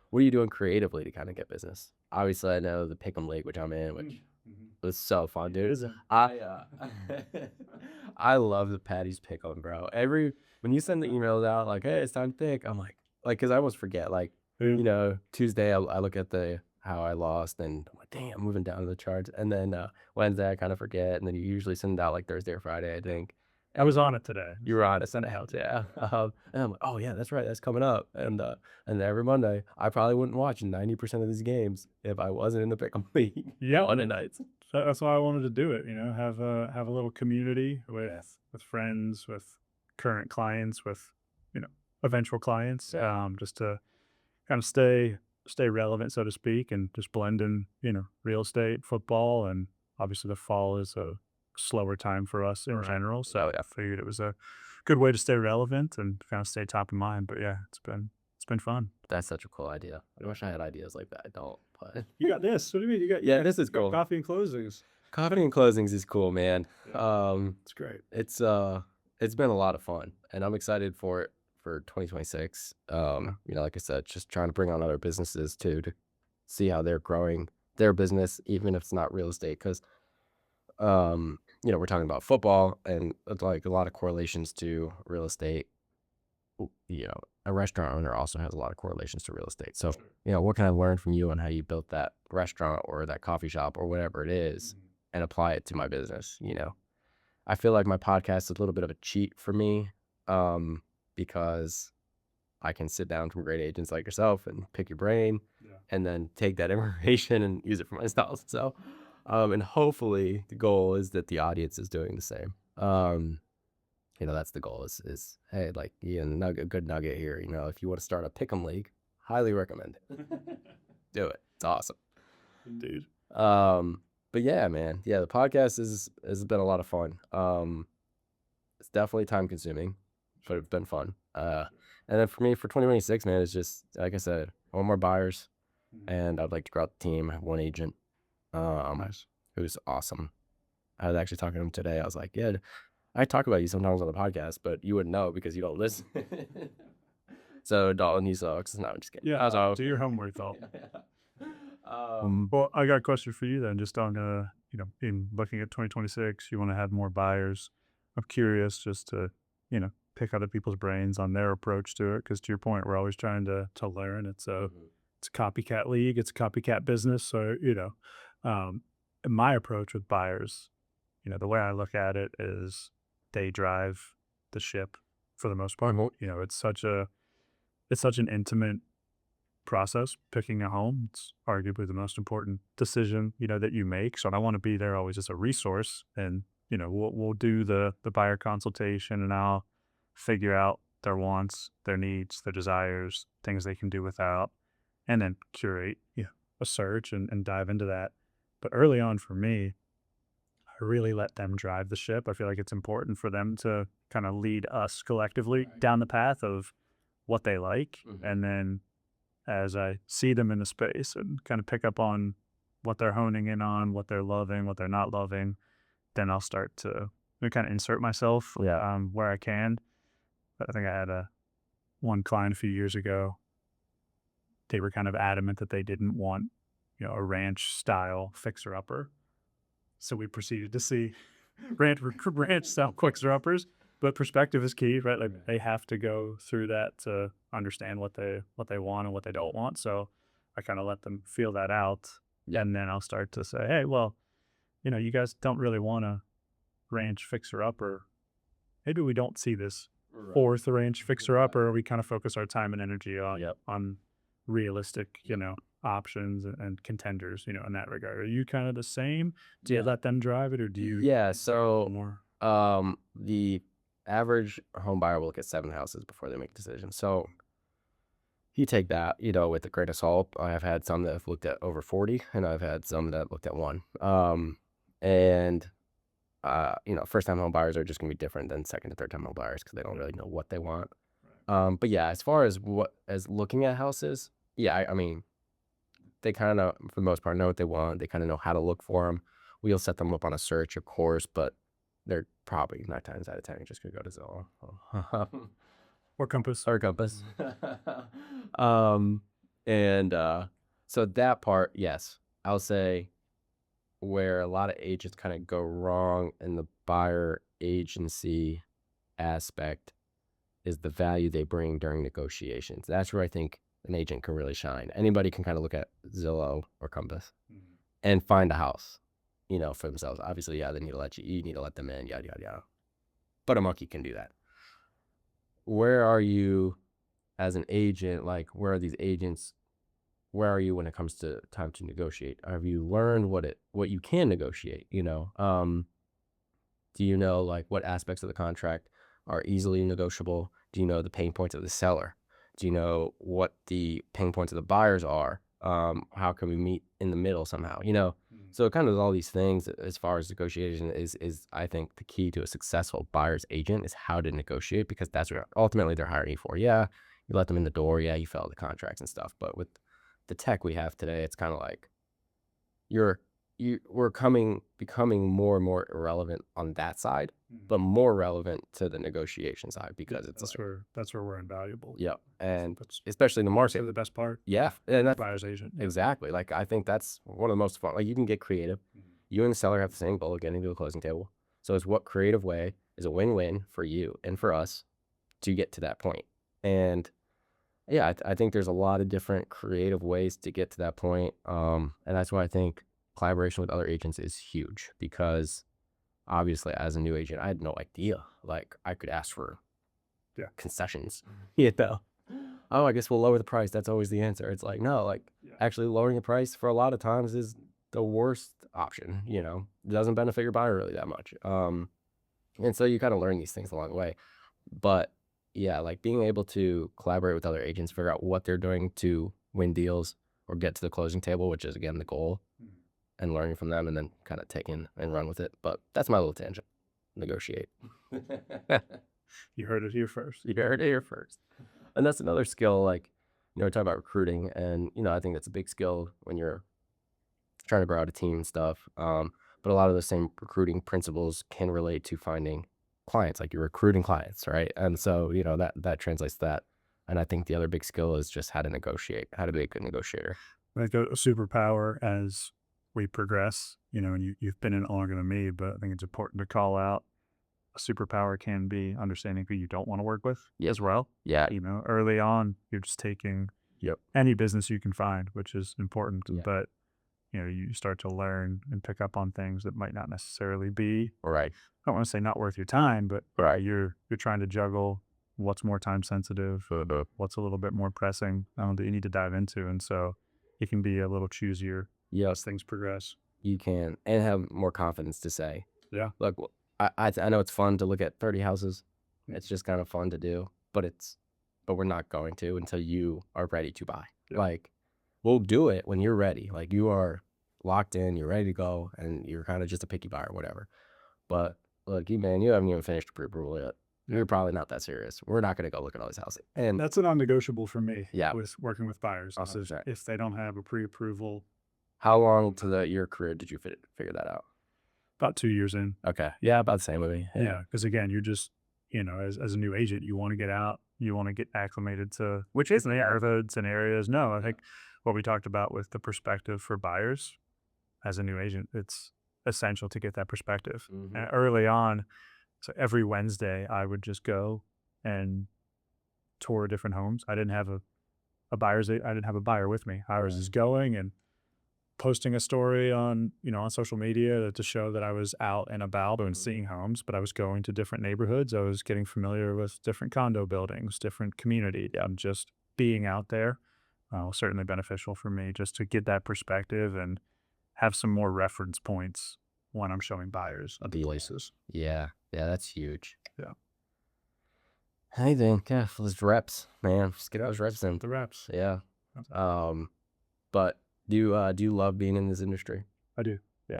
What are you doing creatively to kind of get business? Obviously, I know the Pick'em League, which I'm in, which was so fun, dude. Is it? I love the Patty's Pick'em, bro. When you send the emails out like, hey, it's time to pick, I'm like, because I always forget. Like, Tuesday I look at the how I lost, and I'm like, dang, I'm moving down the charts. And then Wednesday I kind of forget, and then you usually send it out like Thursday or Friday, I think. I was on it today. You were on it, send it out, yeah. And I'm like, oh yeah, that's right, that's coming up. And every Monday, I probably wouldn't watch 90% of these games if I wasn't in the Pick'em League. Yeah. Monday nights. So that's why I wanted to do it. Have a little community with friends, with current clients, with eventual clients. Just to kind of stay relevant, so to speak, and just blend in real estate, football, and obviously the fall is a slower time for us in general. So I figured it was a good way to stay relevant and kind of stay top of mind. But yeah, it's been fun. That's such a cool idea. I wish I had ideas like that. I don't, but You got this. What do you mean? yeah, this is cool. coffee and closings. Coffee and closings is cool, man. It's great. It's been a lot of fun, and I'm excited for it for 2026. Like I said, just trying to bring on other businesses too to see how they're growing their business, even if it's not real estate. Because we're talking about football, and it's like a lot of correlations to real estate. A restaurant owner also has a lot of correlations to real estate. So, what can I learn from you on how you built that restaurant or that coffee shop or whatever it is, and apply it to my business? I feel like my podcast is a little bit of a cheat for me, because I can sit down from great agents like yourself and pick your brain, and then take that information and use it for myself. So, and hopefully the goal is that the audience is doing the same. That's the goal is hey, like, good nugget here. If you want to start a Pick'em League, highly recommend it. Do it. It's awesome. Indeed. But yeah, man. Yeah, the podcast has been a lot of fun. It's definitely time consuming, but it's been fun. And then for me, for 2026, man, it's just, like I said, I want more buyers, and I'd like to grow out the team. I have one agent, Nice. who's awesome. I was actually talking to him today. I was like, yeah, I talk about you sometimes on the podcast, but you wouldn't know because you don't listen. So Dalton, he sucks. No, I'm just kidding. Yeah. Do your homework, though. Well, I got a question for you then. Just on, in looking at 2026, you want to have more buyers. I'm curious just to, pick other people's brains on their approach to it. Because to your point, we're always trying to learn. It's a copycat league. It's a copycat business. So, my approach with buyers, the way I look at it is they drive the ship for the most part. It's such an intimate process picking a home. It's arguably the most important decision that you make. So I want to be there always as a resource, and we'll do the buyer consultation, and I'll figure out their wants, their needs, their desires, things they can do without, and then curate a search and dive into that. But early on for me, I really let them drive the ship. I feel like it's important for them to kind of lead us collectively down the path of what they like. Mhm. And then as I see them in the space and kind of pick up on what they're honing in on, what they're loving, what they're not loving, then I'll start to kind of insert myself Yeah. where I can. I think I had one client a few years ago. They were kind of adamant that they didn't want, a ranch style fixer upper. So we proceeded to see ranch style fixer uppers. But perspective is key, right? Like Right. they have to go through that to understand what they want and what they don't want. So I kind of let them feel that out, Yeah. and then I'll start to say, hey, well, you guys don't really want a ranch fixer upper. Maybe we don't see this Right. fourth range fixer upper. We kind of focus our time and energy Yep. on realistic, options and contenders, in that regard. Are you kind of the same? Do you Yeah. let them drive it, or do you Yeah. insert a little So, more? the average home buyer will look at 7 houses before they make a decision. So you take that, with a grain of salt. I have had some that have looked at over 40, and I've had some that looked at one. And first time home buyers are just gonna be different than second and third time home buyers because they don't Yeah. really know what they want. Right. But yeah, as far as looking at houses, yeah, I mean, they kind of, for the most part, know what they want. They kind of know how to look for them. We'll set them up on a search, of course, but they're probably 9 times out of 10 just gonna go to Zillow Or compass? or Compass. um, and so that part, yes, I'll say where a lot of agents kind of go wrong in the buyer agency aspect is the value they bring during negotiations. That's where I think an agent can really shine. Anybody can kind of look at Zillow or Compass Mhm. and find a house, for themselves. Obviously, yeah, you need to let them in, yada yada yada. But a monkey can do that. Where are you as an agent? Like, where are these agents? Where are you when it comes to time to negotiate? Have you learned what you can negotiate? Do you know like what aspects of the contract are easily negotiable? Do you know the pain points of the seller? Do you know what the pain points of the buyers are? How can we meet in the middle somehow? Mhm. So it kind of all these things as far as negotiation is I think the key to a successful buyer's agent is how to negotiate because that's what ultimately they're hiring you for. Yeah, you let them in the door. Yeah, you fill out the contracts and stuff. But with the tech we have today, it's kind of like you're we're becoming more and more irrelevant on that side, Mhm. but more relevant to the negotiation side Yeah, because it's that's like, where we're invaluable. yep, and That's especially in the honestly market, the best part yeah, of and that's buyer's agent. Yeah. exactly like I think that's one of the most fun. Like you can get creative. Mhm. You and the seller have the same goal of getting to the closing table. So it's what creative way is a win-win for you and for us to get to that point. And yeah, I think there's a lot of different creative ways to get to that point. And that's why I think collaboration with other agents is huge because obviously as a new agent, I had no idea. Like I could ask for Yeah. concessions, you know. Oh, I guess we'll lower the price. That's always the answer. It's like, no, like Yeah. actually lowering the price for a lot of times is the worst option. It doesn't benefit your buyer really that much. And so you kind of learn these things along the way. But yeah, like being able to collaborate with other agents, figure out what they're doing to win deals or get to the closing table, which is again the goal, Mhm. and learning from them and then kind of taking and run with it. But that's my little tangent. Negotiate. You heard it here first. You heard it here first. And that's another skill, like, we're talking about recruiting, and I think that's a big skill when you're trying to grow out a team and stuff. But a lot of the same recruiting principles can relate to finding clients, like you're recruiting clients, right? And so, that translates to that. And I think the other big skill is just how to negotiate, how to be a good negotiator. Like a superpower as we progress, and you've been in it longer than me, but I think it's important to call out a superpower can be understanding who you don't want to work with Yep. as well. Yeah. Early on, you're just taking Yep. any business you can find, which is important. Yeah. But you start to learn and pick up on things that might not necessarily be, Right. I don't want to say not worth your time, but Right. you're trying to juggle what's more time sensitive, Uh-huh. what's a little bit more pressing, that you need to dive into. And so it can be a little choosier Yep. as things progress. You can, and have more confidence to say, Yeah. look, I know it's fun to look at 30 houses. It's just kind of fun to do, but we're not going to until you are ready to buy. Yeah. Like, we'll do it when you're ready. Like, you are locked in, you're ready to go, and you're kind of just a picky buyer, whatever. But look, you haven't even finished pre-approval yet. You're probably not that serious. We're not gonna go look at all these houses. And That's a non-negotiable for me yeah, with working with buyers. Is 100%. if they don't have a pre-approval, How long to your career did you figure that out? about 2 years in. Okay. Yeah, about the same with me. Yeah, because again, you're just, as a new agent, you wanna get out, you wanna get acclimated to Which is neighborhoods and areas. No, I think what we talked about with the perspective for buyers as a new agent, it's essential to get that perspective. Mhm. And early on, so every Wednesday, I would just go and tour different homes. I didn't have I didn't have a buyer with me. I was Right. just going and posting a story on, on social media to show that I was out and about and Mhm. seeing homes, but I was going to different neighborhoods. I was getting familiar with different condo buildings, different community. I'm just being out there was certainly beneficial for me just to get that perspective and have some more reference points when I'm showing buyers other places. Yeah. Yeah, that's huge. Yeah. Anything, yeah, for those reps, man. Just get those reps in. The reps. Yeah. Um, but do you love being in this industry? I do. Yeah.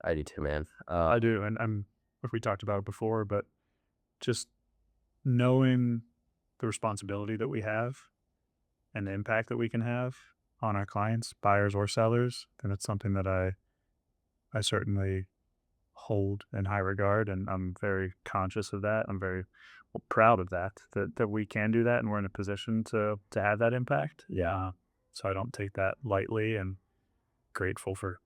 I do too, man. I do. And if we talked about it before, but just knowing the responsibility that we have and the impact that we can have on our clients, buyers or sellers, then it's something that I certainly hold in high regard, and I'm very conscious of that. I'm very proud of that we can do that, and we're in a position to have that impact. Yeah, so I don't take that lightly, and grateful for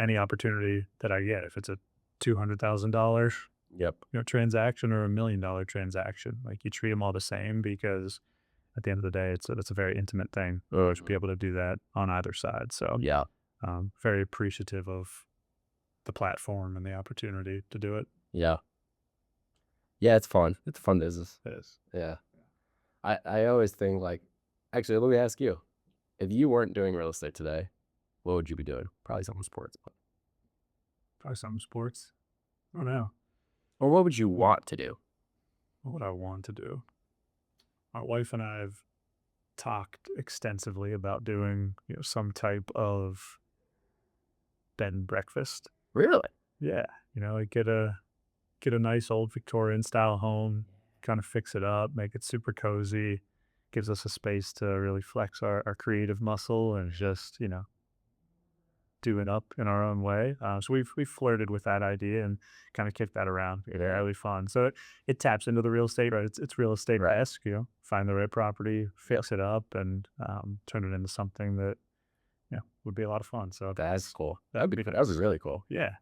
any opportunity that I get. If it's a $200,000 Yep. transaction or $1 million transaction, like you treat them all the same because at the end of the day, it's a very intimate thing to be able to do that on either side. So Yeah. very appreciative of the platform and the opportunity to do it. Yeah. Yeah, it's fun. It's a fun business. It is. Yeah. I always think like, actually, let me ask you, if you weren't doing real estate today, what would you be doing? Probably something sports. Probably some sports. I don't know. Or what would you want to do? What would I want to do? My wife and I have talked extensively about doing, some type of bed and breakfast. Really? Yeah. Like get a nice old Victorian style home, kind of fix it up, make it super cozy, gives us a space to really flex our creative muscle and just, do it up in our own way. So we've flirted with that idea and kind of kicked that around. It's Yeah. really fun. So it taps into the real estate, right? It's real estate esque. Find the right property, fix it up, and turn it into something that would be a lot of fun. So That's cool. that'd be That'd be really cool. yeah,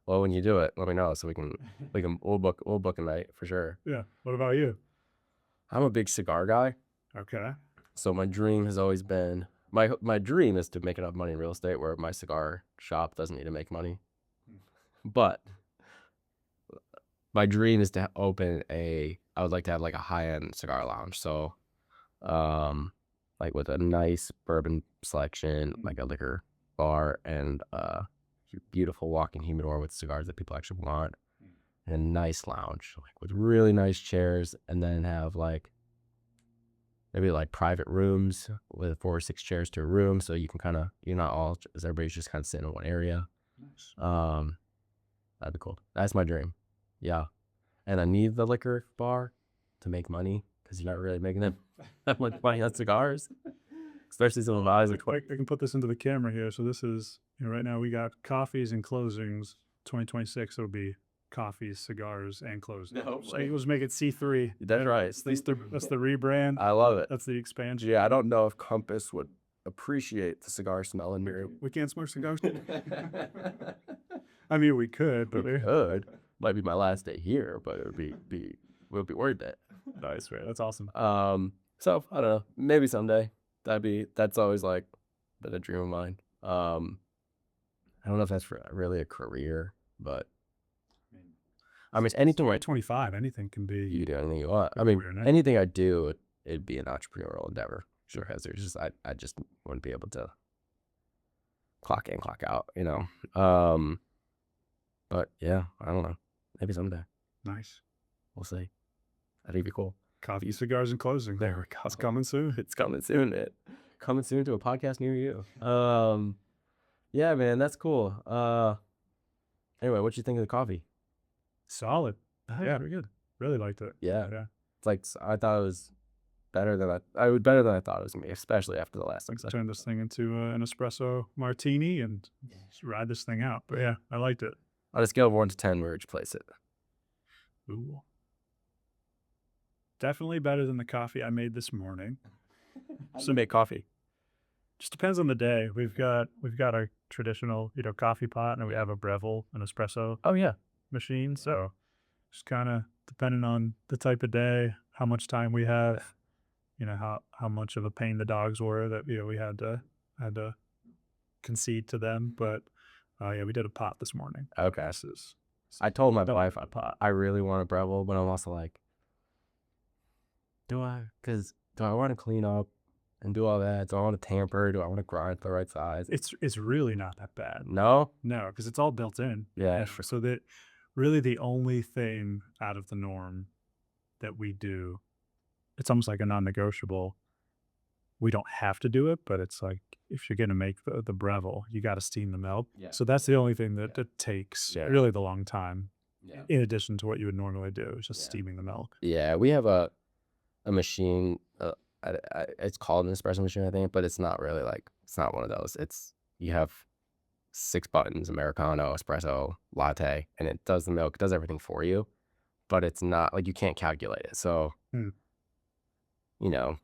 Well, when you do it, let me know so we'll book a night for sure. yeah. What about you? I'm a big cigar guy, Okay, so my dream has always been my dream is to make enough money in real estate where my cigar shop doesn't need to make money. But my dream is to open I would like to have like a high-end cigar lounge. So, like with a nice bourbon selection, like a liquor bar, and beautiful walk-in humidor with cigars that people actually want, and a nice lounge, like with really nice chairs, and then have like maybe like private rooms with 4 or 6 chairs to a room, so you can kind of you're not all as everybody's just kind of sitting in one area. nice. That'd be cool. That's my dream. Yeah, and I need the liquor bar to make money because you're not really making that much money on cigars, especially some of the eyes. I can put this into the camera here. So this is right now we got coffees and closings. 2026 it'll be coffees, cigars, and closings. No So way. let's make it C3. That's right. That's the rebrand. I love it. That's the expansion. Yeah, I don't know if Compass would appreciate the cigar smell in here. We can't smoke cigars. I mean, we could, but We could. Might be my last day here, but it would be worth it. nice, man. That's awesome. So I don't know. Maybe someday. That's always like been a dream of mine. I don't know if that's really a career, but I mean anything right. 25, anything can be. You can do anything you want. I mean career, no? anything I do, it'd be an entrepreneurial endeavor. Sure, because there's just I just wouldn't be able to clock in, clock out, But yeah, I don't know. Maybe someday. Nice. We'll see. That'd be cool. Coffee, cigars, and closing. There we go. It's coming soon. It's coming soon, man. Coming soon to a podcast near you. Yeah, man, that's cool. Anyway, what you think of the coffee? Solid. Yeah. Very good. Really liked it. Yeah. Yeah. It's like I thought it was better than I thought it was gonna be, especially after the last Like session. turn this thing into an espresso martini and just ride this thing out. But yeah, I liked it. On a scale of 1 to 10, where would you place it? Ooh. Definitely better than the coffee I made this morning. So make coffee. Just depends on the day. We've got our traditional, coffee pot, and we have a Breville, an espresso Oh yeah. machine. So just kind of depending on the type of day, how much time we have, how much of a pain the dogs were that we had to concede to them. But yeah, we did a pot this morning. Okay. This is I told my double wife fat pot. I really want a Breville, but I'm also like, do I? Because do I want to clean up and do all that? Do I want to tamper? Do I want to grind the right size? It's really not that bad. No. No, because it's all built in. Yeah. So that really the only thing out of the norm that we do, it's almost like a non-negotiable. We don't have to do it, but it's like if you're gonna make the Breville, you got to steam the milk. Yeah. So that's the only thing that takes Yeah. really the long time. Yeah. In addition to what you would normally do, is just steaming the milk. Yeah. We have a machine. It's called an espresso machine, I think, but it's not really like, it's not one of those. You have 6 buttons: Americano, espresso, latte, and it does the milk, it does everything for you, but it's not like you can't calculate it. So, you know,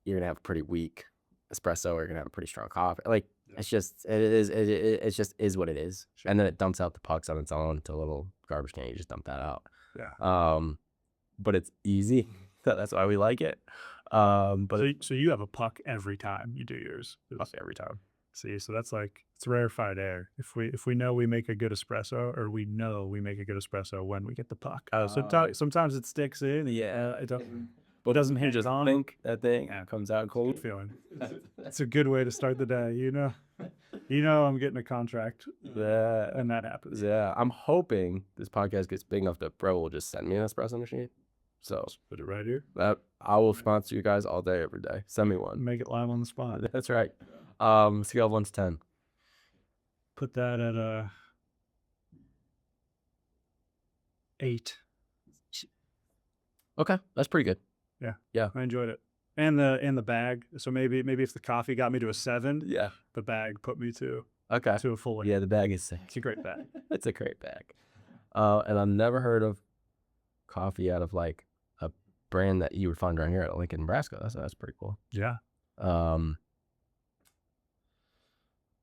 you're gonna have a pretty weak espresso, or you're gonna have a pretty strong coffee. Like it's just it just is what it is. Sure. And then it dumps out the pucks on its own to a little garbage can. You just dump that out. Yeah. But it's easy. That's why we like it. But So you have a puck every time you do yours. every time. See, so that's like, it's rarefied air. If we know we make a good espresso, or we know we make a good espresso when we get the puck. Sometimes it sticks in. Yeah, it doesn't hinge us on. Think that thing comes out cold. Good feeling. It's a good way to start the day. I'm getting a contract. Yeah. And that happens. Yeah. I'm hoping this podcast gets big enough that Bro will just send me an espresso machine. So Put it right here. that I will sponsor you guys all day, every day. Send me one. Make it live on the spot. That's right. Scale of 1 to 10. Put that at a 8. Okay, that's pretty good. Yeah, I enjoyed it. And the bag. So maybe if the coffee got me to a 7, Yeah. the bag put me to Okay. a full 8. Yeah, the bag is sick. It's a great bag. It's a great bag. And I've never heard of coffee out of like a brand that you would find around here at Lincoln, Nebraska. That's pretty cool. Yeah.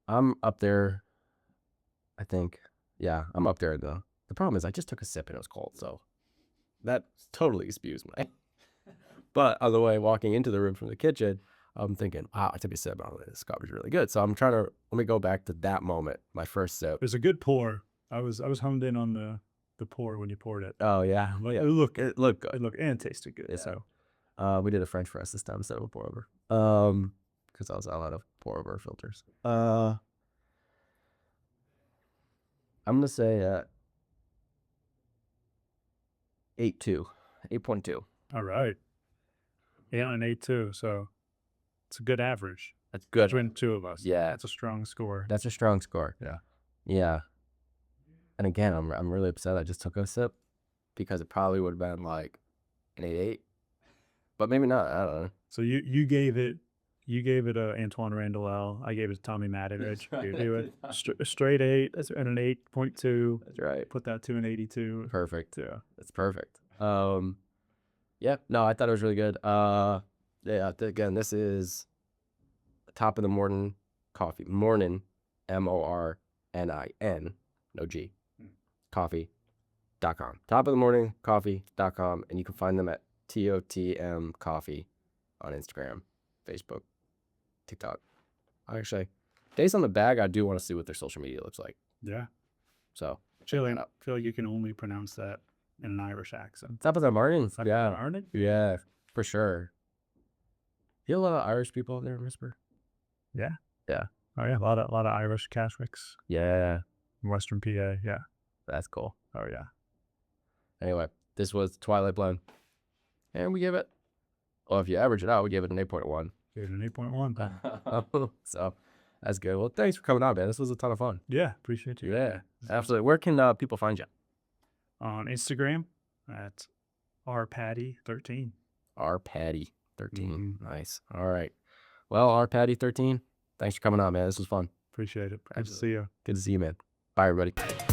I'm up there, I think. Yeah, I'm up there. The problem is I just took a sip and it was cold, so that totally spews my. But on the way walking into the room from the kitchen, I'm thinking, wow, I took a sip. Oh, this coffee's really good. So I'm trying to, let me go back to that moment, my first sip. It was a good pour. I was honed in on the pour when you poured it. Oh yeah, well, yeah. It looked good. It looked and it tasted good. Yeah. So We did a French press this time instead of a pour over. Because I was out of pour over filters. I'm gonna say 8.2. all right. Yeah, an 8 too. So it's a good average That's good. between the two of us. Yeah, That's a strong score. that's a strong score. Yeah. Yeah. And again, I'm really upset I just took a sip, because it probably would have been like an 8.8, but maybe not. I don't know. So you gave it Antoine Randall. I gave it Tommy Madden. A straight 8 and an 8.2. That's right. Put that to an 82. Perfect. Yeah. That's perfect. Yeah. No, I thought it was really good. Yeah. Again, this is top of the morning coffee. Mornin, MORNIN, no G. Coffee.com. Top of the morning coffee.com, and you can find them at TOTM Coffee on Instagram, Facebook, TikTok. Actually, based on the bag, I do want to see what their social media looks like. Yeah. So I feel like you can only pronounce that in an Irish accent. top of the morning. Yeah. Aren't it? Yeah, for sure. You have a lot of Irish people out there in Whisper? Yeah. Yeah. Oh yeah, a lot of Irish Catholics Yeah. in Western PA. Yeah. That's cool. Oh yeah. Anyway, this was Twilight Blend. And we give it, well, if you average it out, we give it an 8.1. Gave it an 8.1. So that's good. Well, thanks for coming on, man. This was a ton of fun. Yeah, appreciate you. Yeah, absolutely. Where can people find you? On Instagram, That's rpatty13. R Patty 13. Mhm. Nice. All right. Well, R Patty 13, thanks for coming on, man. This was fun. Appreciate it. Good to Absolutely. see you. Good to see you, man. Bye, everybody.